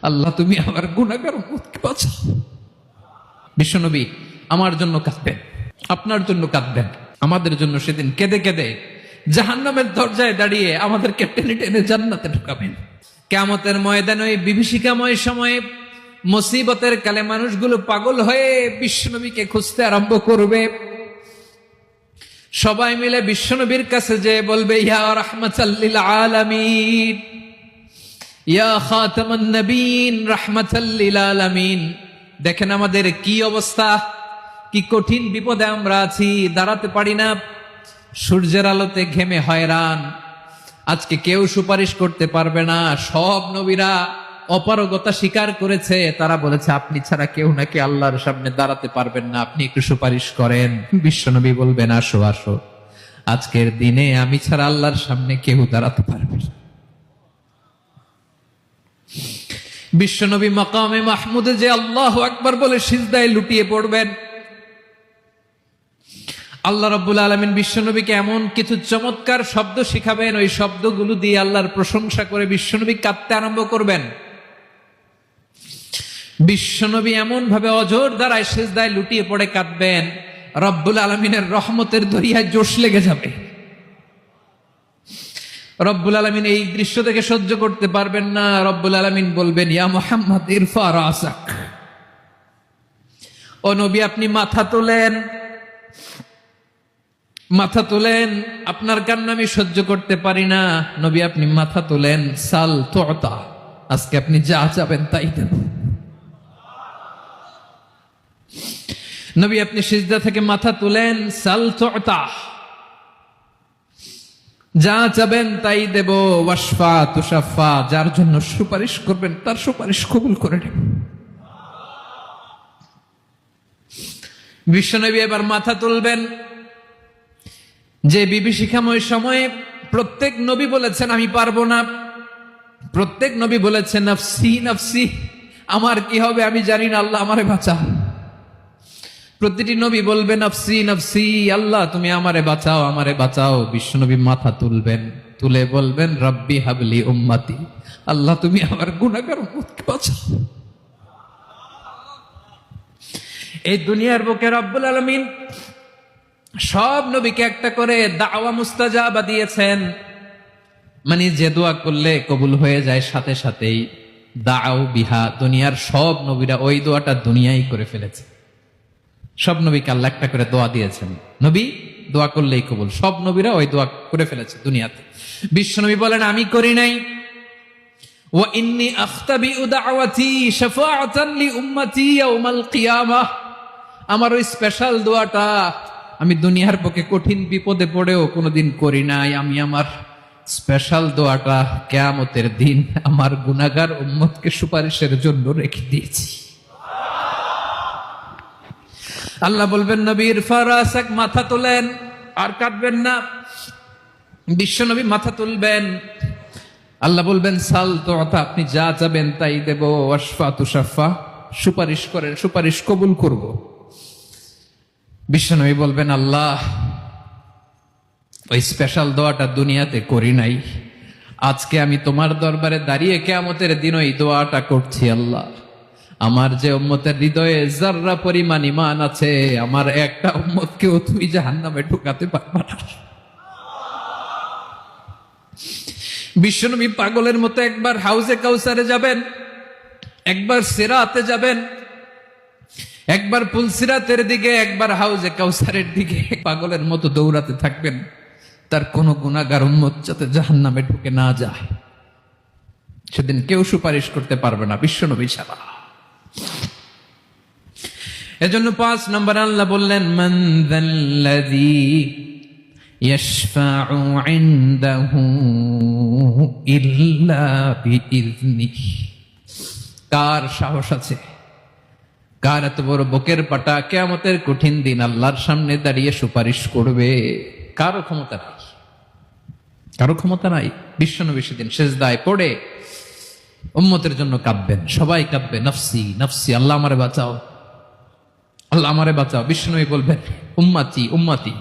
আল্লাহ তুমি আমার গুনাহগার উম্মতকে বাঁচাও। বিশ্বনবী আমার জন্য কাঁদবেন, আপনার জন্য কাঁদবেন, আমাদের জন্য সেদিন কেঁদে কেঁদে জাহান্নামের দরজায় দাঁড়িয়ে আমাদেরকে টেনে টেনে জান্নাতে ঢুকাবেন। কিয়ামতের ময়দানে ওই বিভীষিকাময় সময়ে মুসিবতের কালে মানুষগুলো পাগল হয়ে বিশ্বনবীকে খুঁজতে আরম্ভ করবে। সবাই মিলে বিশ্বনবীর কাছে যে বলবে, ইয়া রাহমাতাল লিল আলামিন, ইয়া খাতামান নবীন, রাহমাতাল লিল আলামিন। দেখেন আমাদের কি অবস্থা, কি কঠিন বিপদে আমরা আছি, দাঁড়াতে পারি না, সূর্যের আলোতে ঘেমে হয়রান। আজকে কেউ সুপারিশ করতে পারবে না। সব নবীরা অপারগতা স্বীকার করেছে, তারা বলেছে আপনি ছাড়া কেউ নাকি আল্লাহর সামনে দাঁড়াতে পারবেন না, আপনি একটু সুপারিশ করেন। বিশ্বনবী বলবেন, আসো আসো, আজকের দিনে আমি ছাড়া আল্লাহর সামনে কেউ দাঁড়াতে পারবে না। বিশ্বনবী মাকামে মাহমুদে যে আল্লাহু আকবার বলে সিজদায় লুটিয়ে পড়বেন। আল্লাহ রাব্বুল আলামিন বিশ্বনবীকে এমন কিছু চমৎকার শব্দ শিখাবেন, ওই শব্দগুলো দিয়ে আল্লাহর প্রশংসা করে বিশ্বনবী কাঁদতে আরম্ভ করবেন। বিশ্বনবী এমন ভাবে অজর দ্বারায় সিজদায় লুটিয়ে পড়ে কাঁদবেন, রব্বুল আলামিনের রহমতের দরিয়ায় জোশ লেগে যাবে। রব্বুল আলামিন এই দৃশ্য থেকে সহ্য করতে পারবেন না। রব্বুল আলামিন বলবেন, ইয়া মুহাম্মদ ইরফা রাসাক, ও নবী আপনি মাথা তোলেন, মাথা তোলেন, আপনার কান্না আমি সহ্য করতে পারি না। নবী আপনি মাথা তোলেন, সাল তুতা, আজকে আপনি যা চাবেন তাই দেব। নবী আপনি সিজদা থেকে মাথা তুলেন, সাল তুতা, যা চাবেন তাই দেব। ওয়াশফা তুশাফা, যার জন্য সুপারিশ করবেন তার সুপারিশ কবুল করে নেব। বিশ্বনবী এবার মাথা তুলবেন। যে বিভীষিকাময় সময়ে প্রত্যেক নবী বলেছেন আমি পারবো না, প্রত্যেক নবী বলেছেন নফসি নফসি, আমার কি হবে আমি জানি না, আল্লাহ আমারে বাঁচাও। প্রতিটি নবী বলবে নফসি নফসি, আল্লাহ তুমি আমারে বাঁচাও, আমারে বাঁচাও। বিশ্বনবী মাথা তুলবেন, তুলে বলবেন রব্বি হাবলি উম্মতি, আল্লাহ তুমি আমার গুনাহগার উম্মতকে বাঁচাও। এই দুনিয়ার বুকে রব্বুল আলামিন সব নবীকে একটা করে দাওয়া মুস্তাজাবা দিয়েছেন, মানে যে দোয়া করলে কবুল হয়ে যায় সাথে সাথেই। দাও বিহা, দুনিয়ার সব নবীরা ওই দোয়াটা দুনিয়ায় করে ফেলেছে। সব নবীকে আল্লাহ একটা করে দোয়া দিয়েছেন, নবী দোয়া করলেই কবুল। সব নবীরা ওই দোয়া করে ফেলেছে দুনিয়াতে। বিশ্বনবী বলেন আমি করি নাই। ওয়া ইন্নী আখতাবিউ দাওয়াতি শাফাআতান লি উম্মতি ইয়াউমাল কিয়ামাহ, আমার ওই স্পেশাল দোয়াটা আমি দুনিয়ার পক্ষে কঠিন বিপদে পড়েও কোনোদিন করি নাই। আমি আমার স্পেশাল দোয়াটা কিয়ামতের দিন আমার গুনাহগার উম্মতকে সুপারিশের জন্য রেখে দিয়েছি। আল্লাহ বলবেন নবী ইরফা রাসাক, মাথা তোলেন, আর কাঁদবেন না। বিশ্বনবী মাথা তুলবেন, আল্লাহ বলবেন সাল তুতা, আপনি যা চাবেন তাই দেব। ওয়াশফা তুশাফা, সুপারিশ করেন, সুপারিশ কবুল করব। বিশ্বনবী বলবেন আল্লাহ ওই স্পেশাল দোয়াটা দুনিয়াতে করি নাই, আজকে আমি তোমার দরবারে দাঁড়িয়ে কিয়ামতের দিন ওই দোয়াটা করছি। আল্লাহ আমার যে উম্মতের হৃদয়ে যাররা পরিমাণ ঈমান আছে, আমার একটা উম্মতকেও তুমি জাহান্নামে ঢুকাতে পারবা না। বিশ্বনবী পাগলের মতো একবার হাউজে কাউসারে যাবেন, একবার সিরাতে যাবেন, একবার পুলসিরাতের দিকে, একবার হাউজে কাউসারের দিকে, পাগলের মতো দৌড়াতে থাকবেন, তার কোন গুনাহগার উম্মত যাতে জাহান্নামে ঢুকে না যায়। সেদিন কেউ সুপারিশ করতে পারবে না বিশ্বনবী ছাড়া। এজন্য 5 নম্বর আল্লাহ বললেন মান যাল্লাযী ইয়াশফাউ ইনদাহু ইল্লা বিইযনিহি, কার সাহস আছে, কার এত বড় বুকের পাটা কিয়ামতের কঠিন দিন আল্লাহর সামনে দাঁড়িয়ে সুপারিশ করবে? কারো ক্ষমতা নাই, কারো ক্ষমতা নাই। বিশ্বনবী সেদিন সিজদায় পড়ে উম্মতের জন্য কাঁদবেন, সবাই কাঁদবে নফসি নফসি, আল্লাহ আমারে বাঁচাও, আল্লাহ আমারে বাঁচাও। বিশ্বনবী বলবেন উম্মতি উম্মতি,